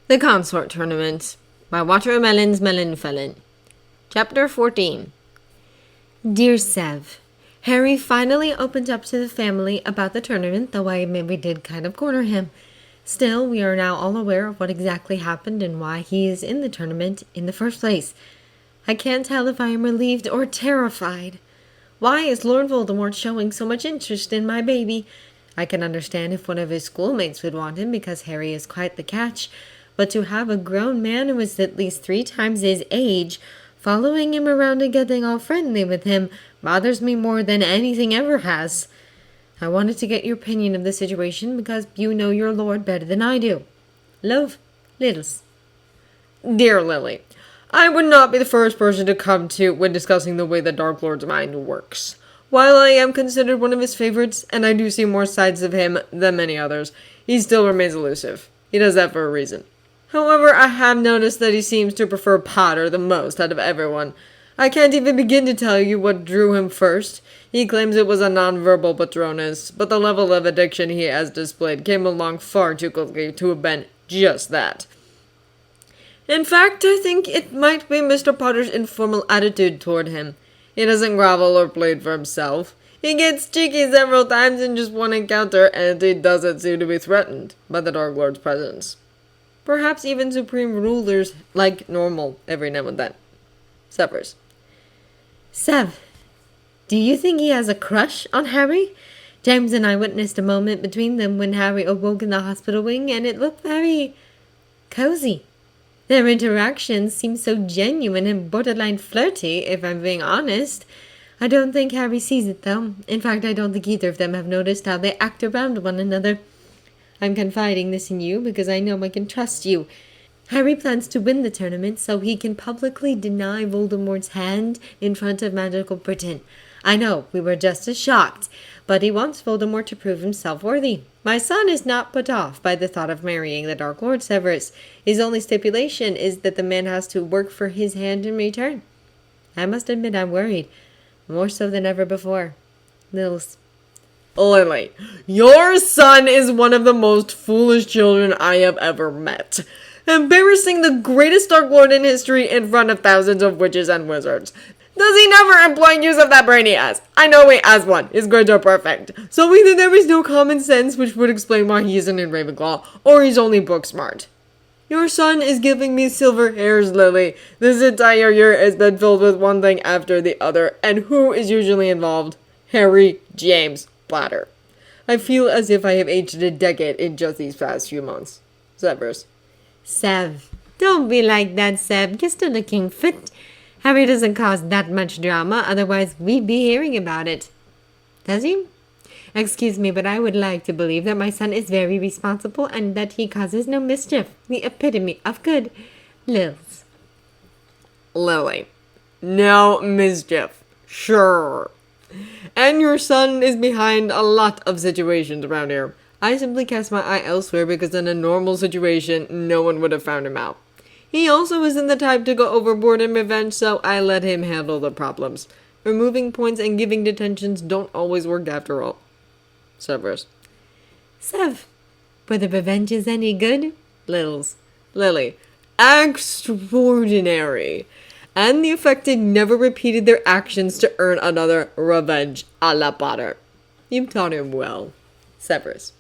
The Consort Tournament by Watermelon's Melon Felon. Chapter 14. Dear Sev, Harry finally opened up to the family about the tournament, though I admit we did kind of corner him. Still, we are now all aware of what exactly happened and why he is in the tournament in the first place. I can't tell if I am relieved or terrified. Why is Lord Voldemort showing so much interest in my baby? I can understand if one of his schoolmates would want him because Harry is quite the catch, but to have a grown man who is at least 3 times his age following him around and getting all friendly with him bothers me more than anything ever has. I wanted to get your opinion of the situation because you know your lord better than I do. Love, Littles. Dear Lily, I would not be the first person to come to when discussing the way the Dark Lord's mind works. While I am considered one of his favorites, and I do see more sides of him than many others, he still remains elusive. He does that for a reason. However, I have noticed that he seems to prefer Potter the most out of everyone. I can't even begin to tell you what drew him first. He claims it was a nonverbal Patronus, but the level of addiction he has displayed came along far too quickly to have been just that. In fact, I think it might be Mr. Potter's informal attitude toward him. He doesn't grovel or plead for himself. He gets cheeky several times in just one encounter, and he doesn't seem to be threatened by the Dark Lord's presence. Perhaps even supreme rulers like normal every now and then. Severus. Sev, do you think he has a crush on Harry? James and I witnessed a moment between them when Harry awoke in the hospital wing, and it looked very cozy. Their interactions seem so genuine and borderline flirty, if I'm being honest. I don't think Harry sees it, though. In fact, I don't think either of them have noticed how they act around one another. I'm confiding this in you because I know I can trust you. Harry plans to win the tournament so he can publicly deny Voldemort's hand in front of Magical Britain. I know, we were just as shocked, but he wants Voldemort to prove himself worthy. My son is not put off by the thought of marrying the Dark Lord Severus. His only stipulation is that the man has to work for his hand in return. I must admit I'm worried, more so than ever before. Littles. Lily, your son is one of the most foolish children I have ever met. Embarrassing the greatest Dark Lord in history in front of thousands of witches and wizards. Does he never employ use of that brain he has? I know he has one. His grades are perfect. So either there is no common sense which would explain why he isn't in Ravenclaw, or he's only book smart. Your son is giving me silver hairs, Lily. This entire year has been filled with one thing after the other, and who is usually involved? Harry James Potter. I feel as if I have aged a decade in just these past few months. Severus. Sev, don't be like that, Sev. You're still looking fit. Harry doesn't cause that much drama, otherwise we'd be hearing about it. Does he? Excuse me, but I would like to believe that my son is very responsible and that he causes no mischief. The epitome of good. Lils. Lily. No mischief. Sure. And your son is behind a lot of situations around here. I simply cast my eye elsewhere because in a normal situation, no one would have found him out. He also isn't the type to go overboard in revenge, so I let him handle the problems. Removing points and giving detentions don't always work after all. Severus. Sev, were the revenges any good? Littles. Lily. Extraordinary. And the affected never repeated their actions to earn another revenge a la Potter. You've taught him well. Severus.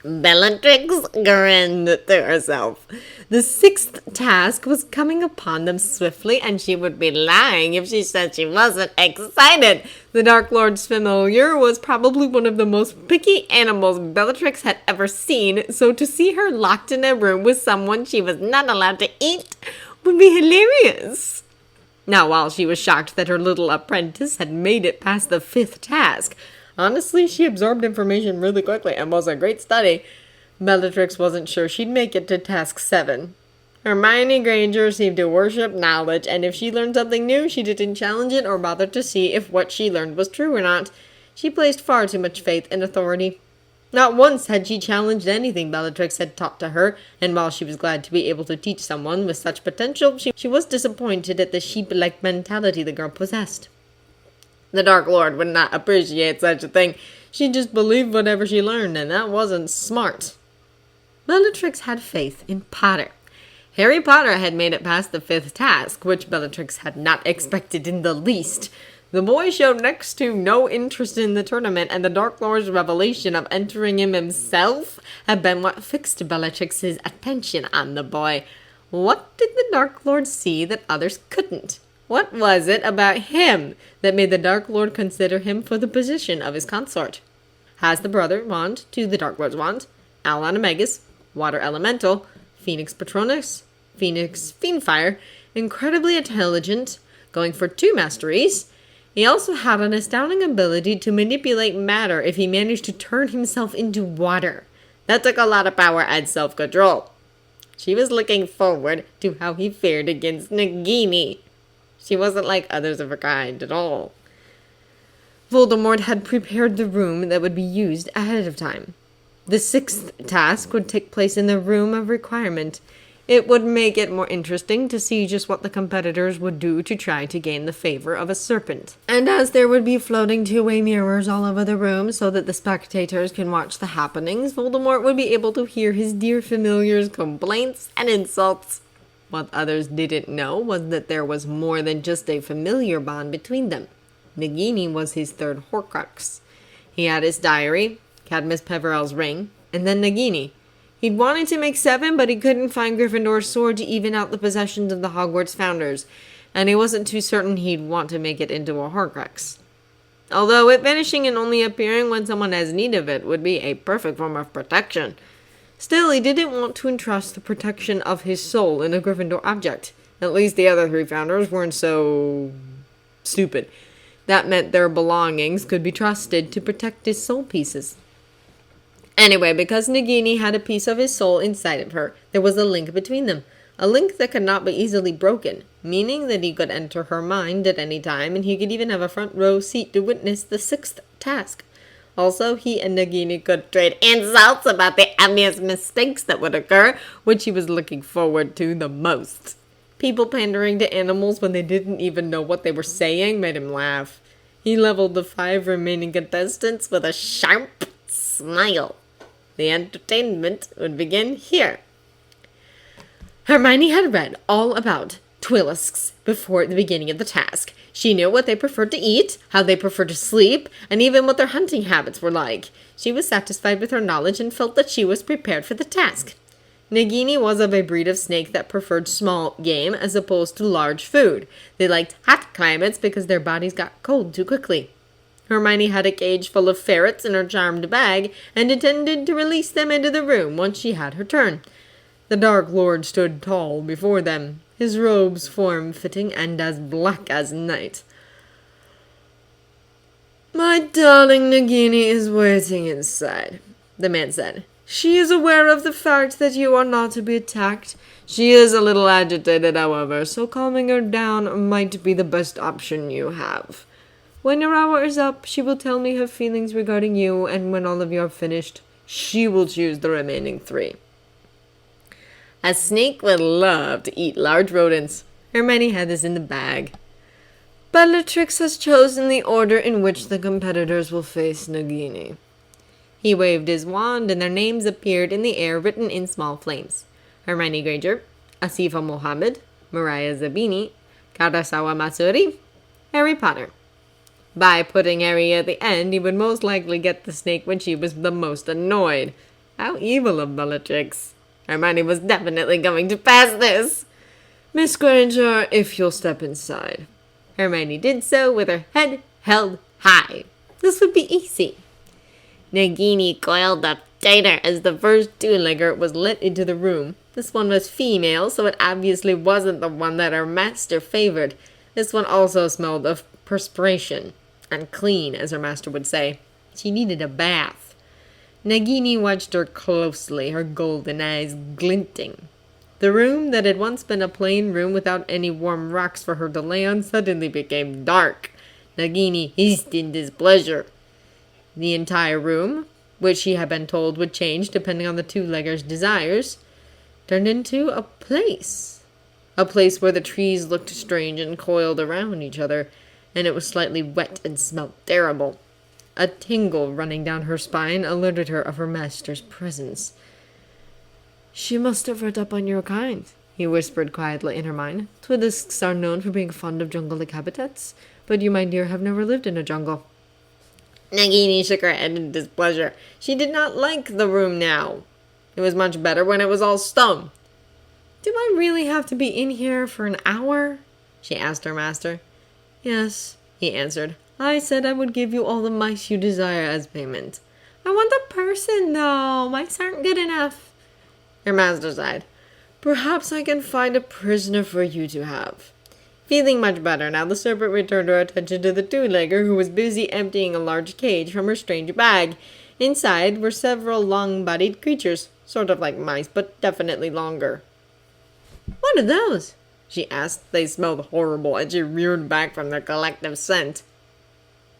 Bellatrix grinned to herself. The 6th task was coming upon them swiftly, and she would be lying if she said she wasn't excited. The Dark Lord's familiar was probably one of the most picky animals Bellatrix had ever seen, so to see her locked in a room with someone she was not allowed to eat would be hilarious. Now, while she was shocked that her little apprentice had made it past the 5th task, honestly, she absorbed information really quickly and was a great study. Bellatrix wasn't sure she'd make it to task 7. Hermione Granger seemed to worship knowledge, and if she learned something new, she didn't challenge it or bother to see if what she learned was true or not. She placed far too much faith in authority. Not once had she challenged anything Bellatrix had taught to her, and while she was glad to be able to teach someone with such potential, she was disappointed at the sheep-like mentality the girl possessed. The Dark Lord would not appreciate such a thing. She just believed whatever she learned, and that wasn't smart. Bellatrix had faith in Potter. Harry Potter had made it past the 5th task, which Bellatrix had not expected in the least. The boy showed next to no interest in the tournament, and the Dark Lord's revelation of entering him himself had been what fixed Bellatrix's attention on the boy. What did the Dark Lord see that others couldn't? What was it about him that made the Dark Lord consider him for the position of his consort? Has the brother wand to the Dark Lord's wand, Owl Animagus, Water Elemental, Phoenix Patronus, Phoenix Fiendfire, incredibly intelligent, going for 2 masteries. He also had an astounding ability to manipulate matter if he managed to turn himself into water. That took a lot of power and self-control. She was looking forward to how he fared against Nagini. She wasn't like others of her kind at all. Voldemort had prepared the room that would be used ahead of time. The 6th task would take place in the room of requirement. It would make it more interesting to see just what the competitors would do to try to gain the favor of a serpent. And as there would be floating 2-way mirrors all over the room so that the spectators can watch the happenings, Voldemort would be able to hear his dear familiar's complaints and insults. What others didn't know was that there was more than just a familiar bond between them. Nagini was his 3rd Horcrux. He had his diary, Cadmus Peverell's ring, and then Nagini. He'd wanted to make 7, but he couldn't find Gryffindor's sword to even out the possessions of the Hogwarts founders, and he wasn't too certain he'd want to make it into a Horcrux. Although it vanishing and only appearing when someone has need of it would be a perfect form of protection. Still, he didn't want to entrust the protection of his soul in a Gryffindor object. At least the other 3 founders weren't so stupid. That meant their belongings could be trusted to protect his soul pieces. Anyway, because Nagini had a piece of his soul inside of her, there was a link between them. A link that could not be easily broken, meaning that he could enter her mind at any time, and he could even have a front row seat to witness the 6th task. Also, he and Nagini could trade insults about the obvious mistakes that would occur, which he was looking forward to the most. People pandering to animals when they didn't even know what they were saying made him laugh. He leveled the 5 remaining contestants with a sharp smile. The entertainment would begin here. Hermione had read all about Twilisks before the beginning of the task. She knew what they preferred to eat, how they preferred to sleep, and even what their hunting habits were like. She was satisfied with her knowledge and felt that she was prepared for the task. Nagini was of a breed of snake that preferred small game as opposed to large food. They liked hot climates because their bodies got cold too quickly. Hermione had a cage full of ferrets in her charmed bag and intended to release them into the room once she had her turn. The Dark Lord stood tall before them, his robes form-fitting and as black as night. "My darling Nagini is waiting inside," the man said. "She is aware of the fact that you are not to be attacked. She is a little agitated, however, so calming her down might be the best option you have. When your hour is up, she will tell me her feelings regarding you, and when all of you are finished, she will choose the remaining 3. A snake would love to eat large rodents. Hermione had this in the bag. Bellatrix has chosen the order in which the competitors will face Nagini. He waved his wand, and their names appeared in the air written in small flames. Hermione Granger, Asifa Mohammed, Mariah Zabini, Karasawa Masuri, Harry Potter. By putting Harry at the end, he would most likely get the snake when she was the most annoyed. How evil of Bellatrix. Hermione was definitely going to pass this. Miss Granger, if you'll step inside. Hermione did so with her head held high. This would be easy. Nagini coiled up tighter as the first 2-legger was let into the room. This one was female, so it obviously wasn't the one that her master favored. This one also smelled of perspiration. Unclean, as her master would say. She needed a bath. Nagini watched her closely, her golden eyes glinting. The room that had once been a plain room without any warm rocks for her to lay on suddenly became dark. Nagini hissed in displeasure. The entire room, which she had been told would change depending on the 2-legger's desires, turned into a place. A place where the trees looked strange and coiled around each other, and it was slightly wet and smelt terrible. A tingle running down her spine alerted her of her master's presence. She must have read up on your kind, he whispered quietly in her mind. Twiddisks are known for being fond of jungle-like habitats, but you, my dear, have never lived in a jungle. Nagini shook her head in displeasure. She did not like the room now. It was much better when it was all stone. Do I really have to be in here for an hour? She asked her master. Yes, he answered. I said I would give you all the mice you desire as payment. I want a person, though. Mice aren't good enough. Her master sighed. Perhaps I can find a prisoner for you to have. Feeling much better now, the serpent returned her attention to the two-legger, who was busy emptying a large cage from her strange bag. Inside were several long-bodied creatures, sort of like mice, but definitely longer. What are those? She asked. They smelled horrible, and she reared back from their collective scent.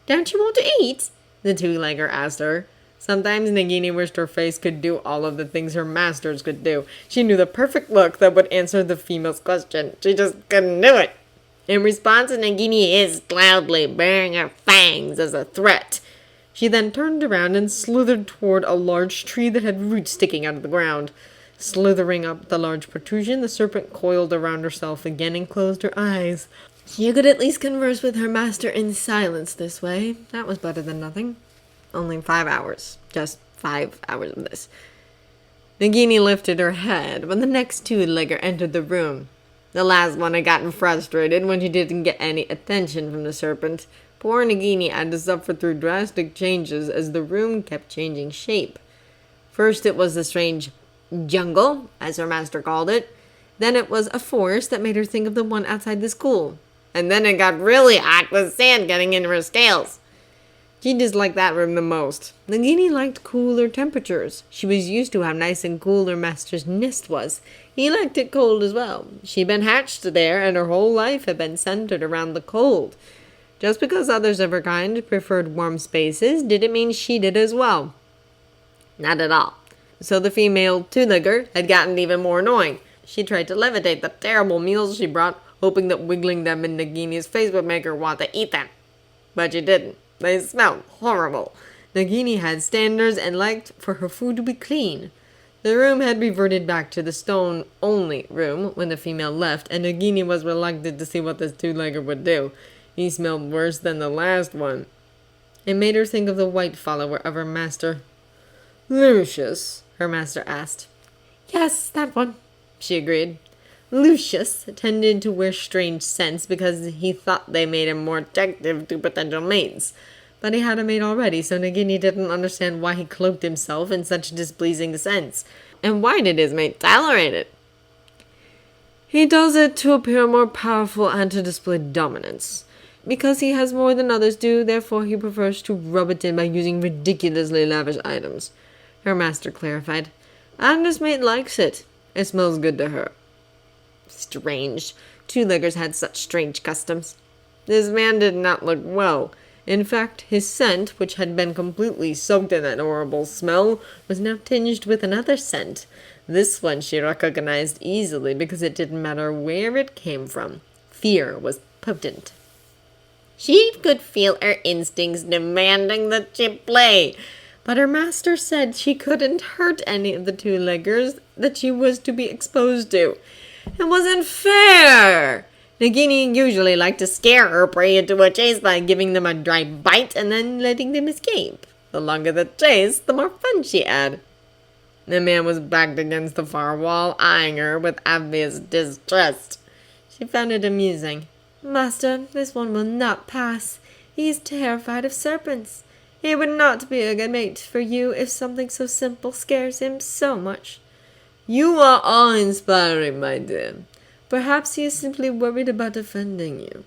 Don't you want to eat? The two-legger asked her. Sometimes Nagini wished her face could do all of the things her masters could do. She knew the perfect look that would answer the female's question. She just couldn't do it. In response, Nagini hissed loudly, baring her fangs as a threat. She then turned around and slithered toward a large tree that had roots sticking out of the ground. Slithering up the large protrusion, the serpent coiled around herself again and closed her eyes. You could at least converse with her master in silence this way. That was better than nothing. Only 5 hours. Just 5 hours of this. Nagini lifted her head when the next two-legger entered the room. The last one had gotten frustrated when she didn't get any attention from the serpent. Poor Nagini had to suffer through drastic changes as the room kept changing shape. First it was the strange jungle, as her master called it. Then it was a forest that made her think of the one outside the school. And then it got really hot with sand getting into her scales. She disliked that room the most. Nagini liked cooler temperatures. She was used to how nice and cool her master's nest was. He liked it cold as well. She'd been hatched there, and her whole life had been centered around the cold. Just because others of her kind preferred warm spaces didn't mean she did as well. Not at all. So the female two-legger had gotten even more annoying. She tried to levitate the terrible meals she brought, hoping that wiggling them in Nagini's face would make her want to eat them. But she didn't. They smelled horrible. Nagini had standards and liked for her food to be clean. The room had reverted back to the stone-only room when the female left, and Nagini was reluctant to see what this two-legger would do. He smelled worse than the last one. It made her think of the white follower of her master. Lucius? Her master asked. Yes, that one, she agreed. Lucius tended to wear strange scents because he thought they made him more attractive to potential mates. But he had a mate already, so Nagini didn't understand why he cloaked himself in such displeasing scents. And why did his mate tolerate it? He does it to appear more powerful and to display dominance. Because he has more than others do, therefore he prefers to rub it in by using ridiculously lavish items, her master clarified. And his mate likes it. It smells good to her. Strange. Two-leggers had such strange customs. This man did not look well. In fact, his scent, which had been completely soaked in that horrible smell, was now tinged with another scent. This one she recognized easily because it didn't matter where it came from. Fear was potent. She could feel her instincts demanding that she play. But her master said she couldn't hurt any of the two-leggers that she was to be exposed to. It wasn't fair. Nagini usually liked to scare her prey into a chase by giving them a dry bite and then letting them escape. The longer the chase, the more fun she had. The man was backed against the far wall, eyeing her with obvious distrust. She found it amusing. Master, this one will not pass. He is terrified of serpents. He would not be a good mate for you if something so simple scares him so much. You are awe-inspiring, my dear. Perhaps he is simply worried about offending you.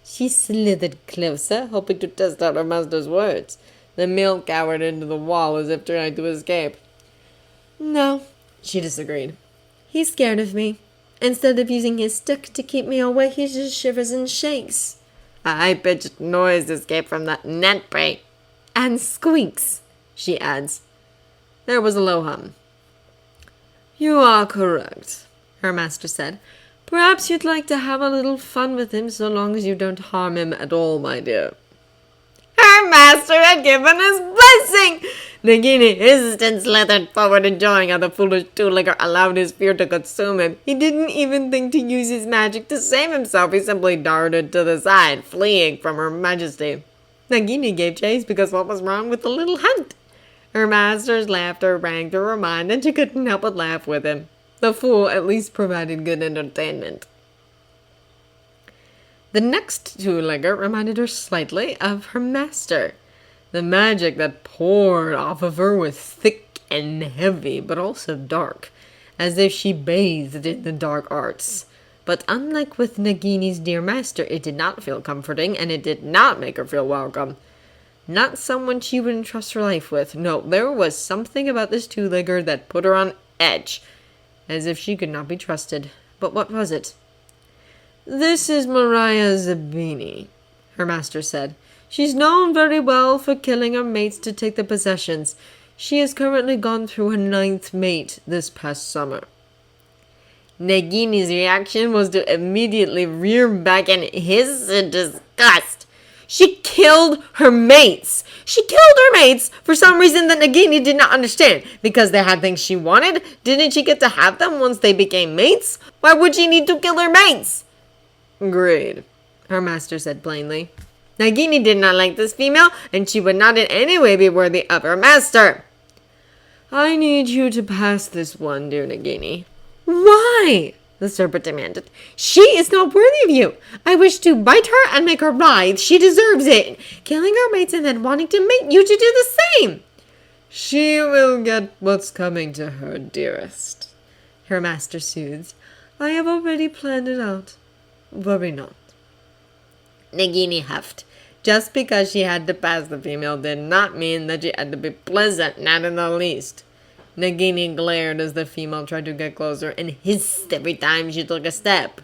She slithered closer, hoping to test out her master's words. The male cowered into the wall as if trying to escape. No, she disagreed. He's scared of me. Instead of using his stick to keep me away, he just shivers and shakes. A high-pitched noise escaped from that net prey. And squeaks, she adds. There was a low hum. You are correct, her master said. Perhaps you'd like to have a little fun with him so long as you don't harm him at all, my dear. Her her master had given his blessing. Nagini instant slithered forward, enjoying how the foolish two-legger allowed his fear to consume him. He didn't even think to use his magic to save himself. He simply darted to the side, fleeing from Her Majesty. Nagini gave chase because what was wrong with the little hunt? Her master's laughter rang through her mind, and she couldn't help but laugh with him. The fool at least provided good entertainment. The next two-legger reminded her slightly of her master. The magic that poured off of her was thick and heavy, but also dark, as if she bathed in the dark arts. But unlike with Nagini's dear master, it did not feel comforting, and it did not make her feel welcome. Not someone she would entrust her life with. No, there was something about this two-legger that put her on edge, as if she could not be trusted. But what was it? "This is Mariah Zabini," her master said. "She's known very well for killing her mates to take their possessions. She has currently gone through her 9th mate this past summer." Nagini's reaction was to immediately rear back and hiss in disgust. She killed her mates. She killed her mates for some reason that Nagini did not understand. Because they had things she wanted? Didn't she get to have them once they became mates? Why would she need to kill her mates? "Agreed," her master said plainly. Nagini did not like this female, and she would not in any way be worthy of her master. "I need you to pass this one, dear Nagini." "Why?" the serpent demanded. "She is not worthy of you. I wish to bite her and make her writhe. She deserves it. Killing her mates and then wanting to mate you to do the same." "She will get what's coming to her, dearest," her master soothed. "I have already planned it out. Worry not." Nagini huffed. Just because she had to pass the female did not mean that she had to be pleasant, not in the least. Nagini glared as the female tried to get closer and hissed every time she took a step.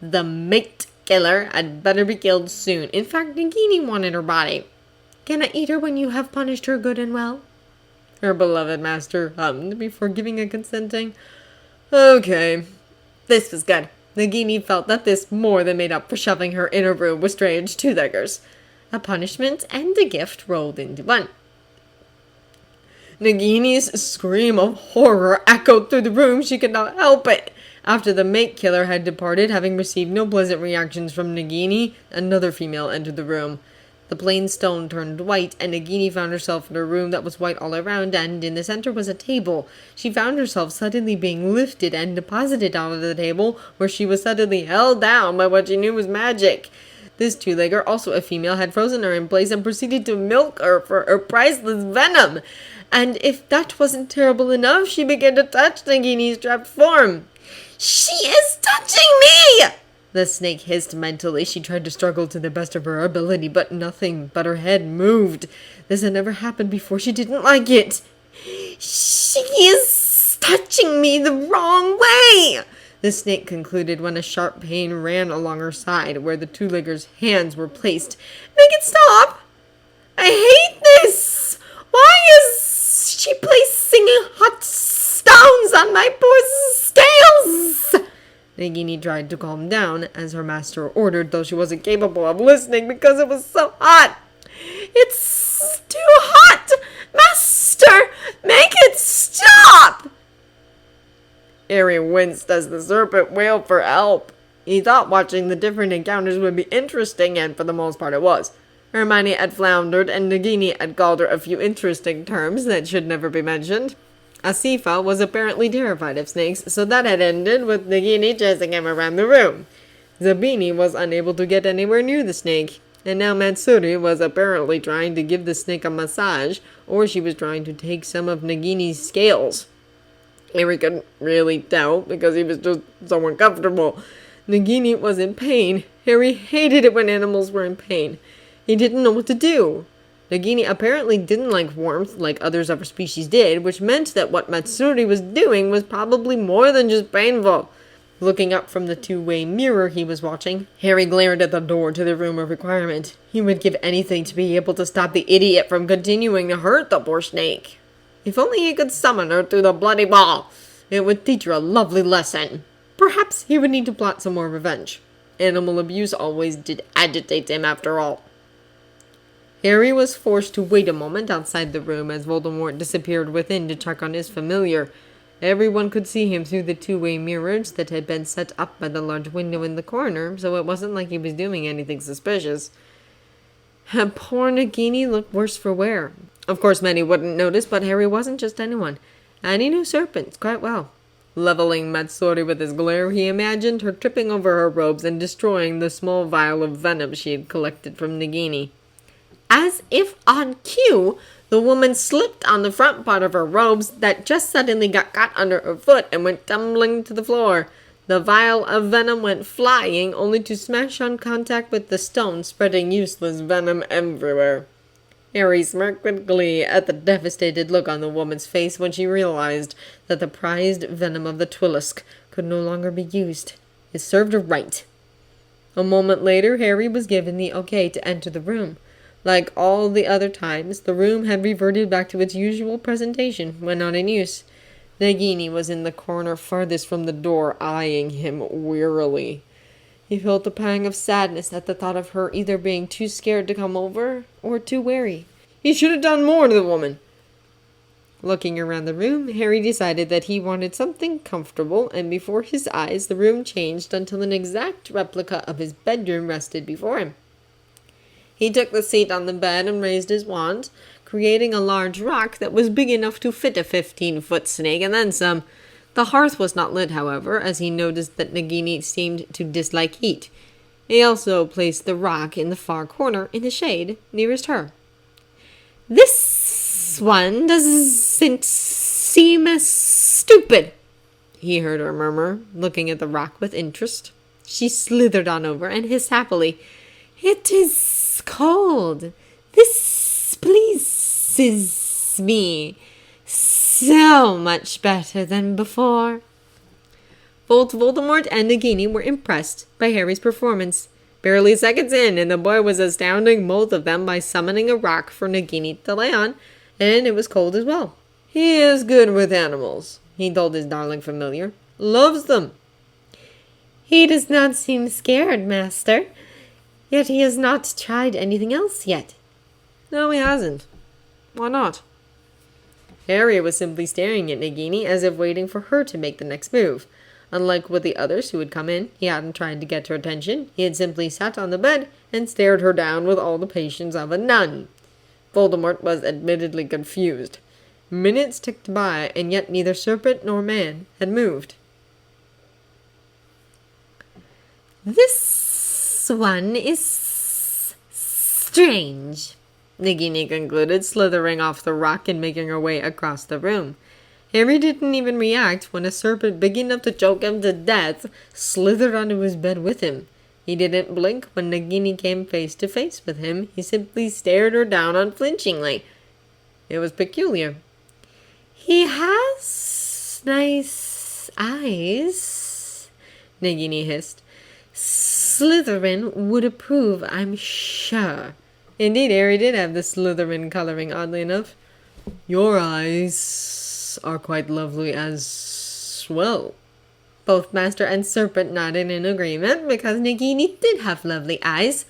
The mate killer had better be killed soon. In fact, Nagini wanted her body. "Can I eat her when you have punished her good and well?" her beloved master hummed before giving a consenting, "Okay." This was good. Nagini felt that this more than made up for shoving her in a room with strange two-leggers. A punishment and a gift rolled into one. Nagini's scream of horror echoed through the room. She could not help it. After the mate killer had departed, having received no pleasant reactions from Nagini, another female entered the room. The plain stone turned white, and Nagini found herself in a room that was white all around, and in the center was a table. She found herself suddenly being lifted and deposited onto the table, where she was suddenly held down by what she knew was magic. This two-legger, also a female, had frozen her in place and proceeded to milk her for her priceless venom. And if that wasn't terrible enough, she began to touch Nagini's trapped form. "She is touching me!" the snake hissed mentally. She tried to struggle to the best of her ability, but nothing but her head moved. This had never happened before. She didn't like it. "She is touching me the wrong way!" the snake concluded when a sharp pain ran along her side where the two-legger's hands were placed. "Make it stop! I hate this! Why is she placing hot stones on my poor scales?" Nagini tried to calm down, as her master ordered, though she wasn't capable of listening because it was so hot. "It's too hot! Master, make it stop!" Harry winced as the serpent wailed for help. He thought watching the different encounters would be interesting, and for the most part it was. Hermione had floundered, and Nagini had called her a few interesting terms that should never be mentioned. Asifa was apparently terrified of snakes, so that had ended with Nagini chasing him around the room. Zabini was unable to get anywhere near the snake, and now Matsuri was apparently trying to give the snake a massage, or she was trying to take some of Nagini's scales. Harry couldn't really tell because he was just so uncomfortable. Nagini was in pain. Harry hated it when animals were in pain. He didn't know what to do. Nagini apparently didn't like warmth like others of her species did, which meant that what Matsuri was doing was probably more than just painful. Looking up from the two-way mirror he was watching, Harry glared at the door to the room of requirement. He would give anything to be able to stop the idiot from continuing to hurt the poor snake. If only he could summon her through the bloody ball, it would teach her a lovely lesson. Perhaps he would need to plot some more revenge. Animal abuse always did agitate him after all. Harry was forced to wait a moment outside the room as Voldemort disappeared within to check on his familiar. Everyone could see him through the two-way mirrors that had been set up by the large window in the corner, so it wasn't like he was doing anything suspicious. Poor Nagini looked worse for wear. Of course, many wouldn't notice, but Harry wasn't just anyone, and he knew serpents quite well. Leveling Matsuri with his glare, he imagined her tripping over her robes and destroying the small vial of venom she had collected from Nagini. As if on cue, the woman slipped on the front part of her robes that just suddenly got caught under her foot and went tumbling to the floor. The vial of venom went flying, only to smash on contact with the stone, spreading useless venom everywhere. Harry smirked with glee at the devastated look on the woman's face when she realized that the prized venom of the Twilisk could no longer be used. It served her right. A moment later, Harry was given the okay to enter the room. Like all the other times, the room had reverted back to its usual presentation when not in use. Nagini was in the corner farthest from the door, eyeing him wearily. He felt a pang of sadness at the thought of her either being too scared to come over or too wary. He should have done more to the woman. Looking around the room, Harry decided that he wanted something comfortable, and before his eyes the room changed until an exact replica of his bedroom rested before him. He took the seat on the bed and raised his wand, creating a large rock that was big enough to fit a 15-foot snake and then some. The hearth was not lit, however, as he noticed that Nagini seemed to dislike heat. He also placed the rock in the far corner, in the shade, nearest her. "This one doesn't seem as stupid," he heard her murmur, looking at the rock with interest. She slithered on over and hissed happily. "It is cold. This pleases me so much better than before." Both Voldemort and Nagini were impressed by Harry's performance. Barely seconds in, and the boy was astounding both of them by summoning a rock for Nagini to lay on, and it was cold as well. "He is good with animals," he told his darling familiar. "Loves them." "He does not seem scared, master. Yet he has not tried anything else yet." "No, he hasn't. Why not?" Harry was simply staring at Nagini as if waiting for her to make the next move. Unlike with the others who had come in, he hadn't tried to get her attention. He had simply sat on the bed and stared her down with all the patience of a nun. Voldemort was admittedly confused. Minutes ticked by, and yet neither serpent nor man had moved. "This one is strange," Nagini concluded, slithering off the rock and making her way across the room. Harry didn't even react when a serpent big enough to choke him to death slithered onto his bed with him. He didn't blink when Nagini came face to face with him. He simply stared her down unflinchingly. It was peculiar. "He has nice eyes," Nagini hissed. "Slytherin would approve, I'm sure." Indeed, Harry did have the Slytherin coloring, oddly enough. "Your eyes are quite lovely as well." Both Master and Serpent nodded in agreement, because Nagini did have lovely eyes.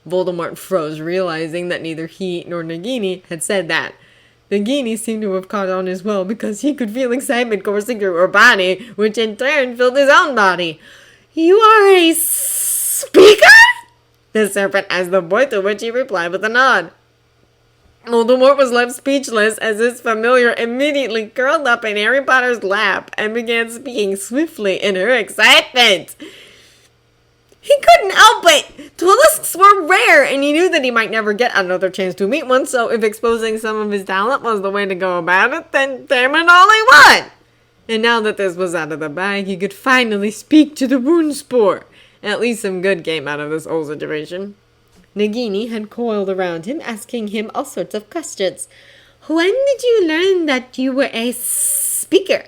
Voldemort froze, realizing that neither he nor Nagini had said that. Nagini seemed to have caught on as well, because he could feel excitement coursing through her body, which in turn filled his own body. "You are a speaker?" the serpent asked the boy, to which he replied with a nod. Voldemort was left speechless as his familiar immediately curled up in Harry Potter's lap and began speaking swiftly in her excitement. He couldn't help it. Twilisks were rare, and he knew that he might never get another chance to meet one, so if exposing some of his talent was the way to go about it, then damn it all he would. And now that this was out of the bag, he could finally speak to the wound spore. At least some good came out of this whole situation. Nagini had coiled around him, asking him all sorts of questions. "When did you learn that you were a speaker?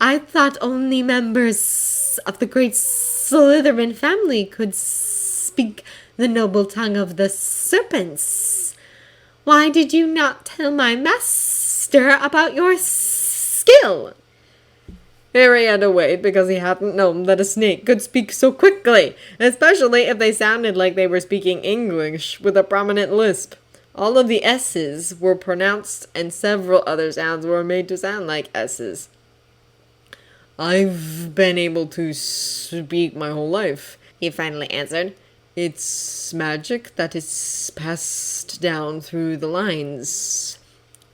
I thought only members of the great Slytherin family could speak the noble tongue of the serpents. Why did you not tell my master about your skill?" Harry had to wait because he hadn't known that a snake could speak so quickly, especially if they sounded like they were speaking English with a prominent lisp. All of the S's were pronounced and several other sounds were made to sound like S's. I've been able to speak my whole life, he finally answered. It's magic that is passed down through the lines.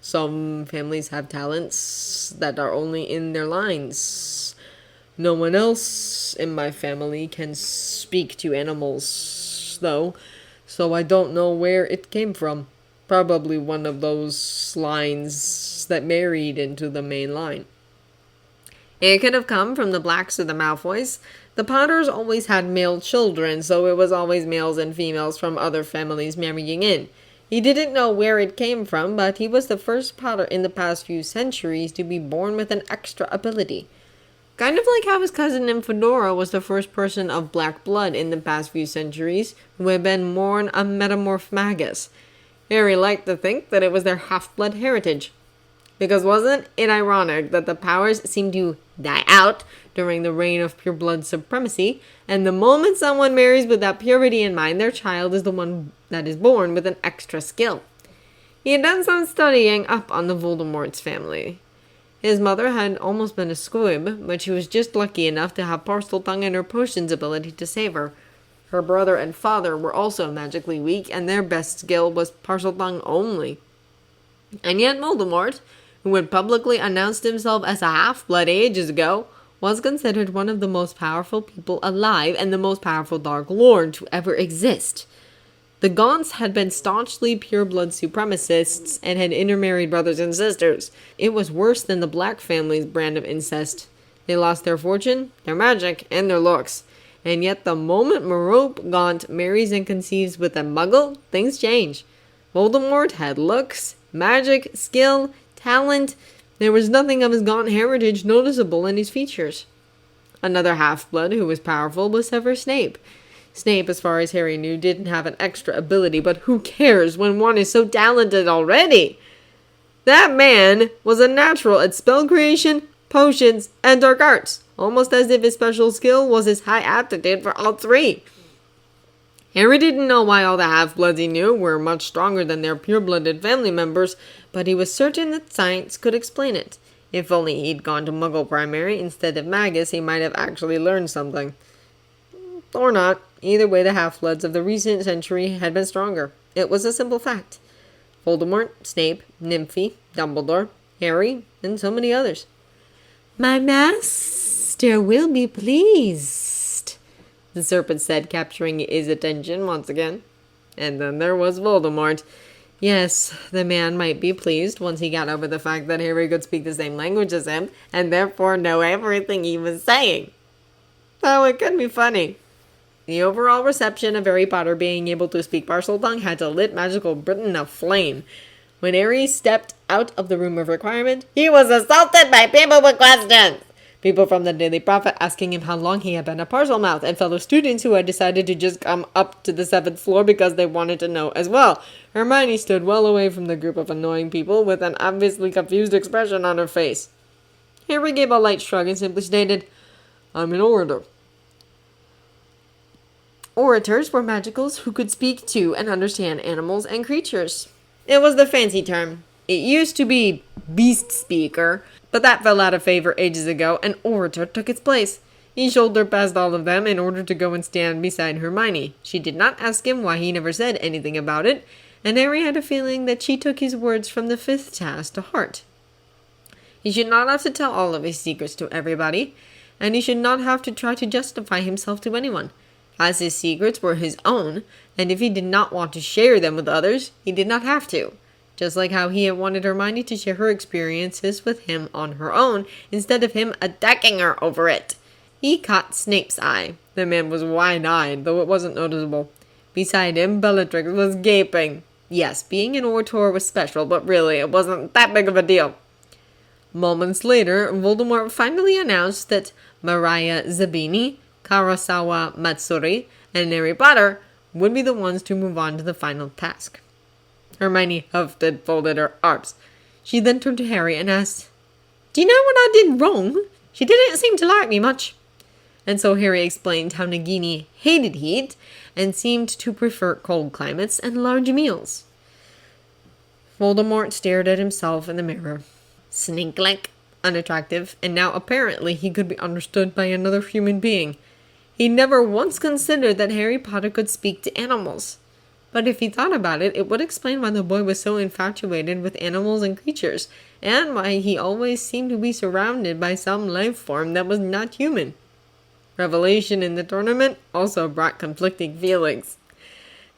Some families have talents that are only in their lines. No one else in my family can speak to animals, though, so I don't know where it came from. Probably one of those lines that married into the main line. It could have come from the Blacks or the Malfoys. The Potters always had male children, so it was always males and females from other families marrying in. He didn't know where it came from, but he was the first Potter in the past few centuries to be born with an extra ability. Kind of like how his cousin Nymphadora was the first person of black blood in the past few centuries who had been born a metamorph magus. Harry liked to think that it was their half-blood heritage. Because wasn't it ironic that the powers seemed to die out during the reign of pure-blood supremacy, and the moment someone marries with that purity in mind, their child is the one that is born with an extra skill. He had done some studying up on the Voldemort's family. His mother had almost been a squib, but she was just lucky enough to have Parseltongue and her potions ability to save her. Her brother and father were also magically weak, and their best skill was Parseltongue only. And yet Voldemort, who had publicly announced himself as a half-blood ages ago, was considered one of the most powerful people alive and the most powerful Dark Lord to ever exist. The Gaunts had been staunchly pure-blood supremacists and had intermarried brothers and sisters. It was worse than the Black family's brand of incest. They lost their fortune, their magic, and their looks. And yet the moment Merope Gaunt marries and conceives with a Muggle, things change. Voldemort had looks, magic, skill, talent. There was nothing of his Gaunt heritage noticeable in his features. Another half-blood who was powerful was Severus Snape. Snape, as far as Harry knew, didn't have an extra ability, but who cares when one is so talented already? That man was a natural at spell creation, potions, and dark arts, almost as if his special skill was his high aptitude for all three. Harry didn't know why all the half-bloods he knew were much stronger than their pure-blooded family members, but he was certain that science could explain it. If only he'd gone to Muggle primary instead of Magus, he might have actually learned something. Or not. Either way, the half-bloods of the recent century had been stronger. It was a simple fact. Voldemort, Snape, Nymphy, Dumbledore, Harry, and so many others. My master will be pleased, the serpent said, capturing his attention once again. And then there was Voldemort. Yes, the man might be pleased once he got over the fact that Harry could speak the same language as him, and therefore know everything he was saying. Though it could be funny. The overall reception of Harry Potter being able to speak Parseltongue had to lit magical Britain aflame. When Harry stepped out of the room of requirement, he was assaulted by people with questions. People from the Daily Prophet asking him how long he had been a Parselmouth, and fellow students who had decided to just come up to the 7th floor because they wanted to know as well. Hermione stood well away from the group of annoying people with an obviously confused expression on her face. Harry gave a light shrug and simply stated, "I'm an orator." Orators were magicals who could speak to and understand animals and creatures. It was the fancy term. It used to be beast speaker, but that fell out of favor ages ago, and orator took its place. He shouldered past all of them in order to go and stand beside Hermione. She did not ask him why he never said anything about it, and Harry had a feeling that she took his words from the 5th task to heart. He should not have to tell all of his secrets to everybody, and he should not have to try to justify himself to anyone, as his secrets were his own, and if he did not want to share them with others, he did not have to. Just like how he had wanted Hermione to share her experiences with him on her own, instead of him attacking her over it. He caught Snape's eye. The man was wide-eyed, though it wasn't noticeable. Beside him, Bellatrix was gaping. Yes, being an orator was special, but really, it wasn't that big of a deal. Moments later, Voldemort finally announced that Mariah Zabini, Karasawa Matsuri, and Harry Potter would be the ones to move on to the final task. Hermione huffed and folded her arms. She then turned to Harry and asked, "Do you know what I did wrong?" She didn't seem to like me much. And so Harry explained how Nagini hated heat and seemed to prefer cold climates and large meals. Voldemort stared at himself in the mirror. Snake-like, unattractive, and now apparently he could be understood by another human being. He never once considered that Harry Potter could speak to animals. But if he thought about it, it would explain why the boy was so infatuated with animals and creatures, and why he always seemed to be surrounded by some life form that was not human. Revelation in the tournament also brought conflicting feelings,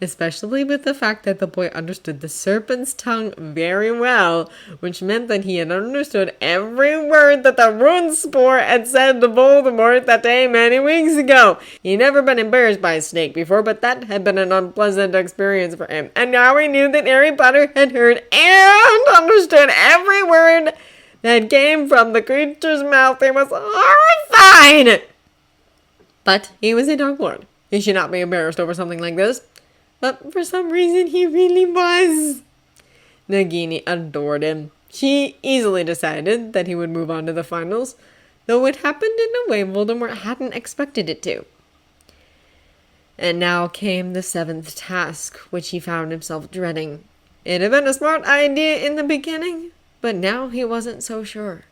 especially with the fact that the boy understood the serpent's tongue very well, which meant that he had understood every word that the rune spore had said to Voldemort that day many weeks ago. He'd never been embarrassed by a snake before, but that had been an unpleasant experience for him. And now he knew that Harry Potter had heard and understood every word that came from the creature's mouth. He was horrified! But he was a Dark Lord. He should not be embarrassed over something like this. But for some reason, he really was. Nagini adored him. She easily decided that he would move on to the finals, though it happened in a way Voldemort hadn't expected it to. And now came the 7th task, which he found himself dreading. It had been a smart idea in the beginning, but now he wasn't so sure.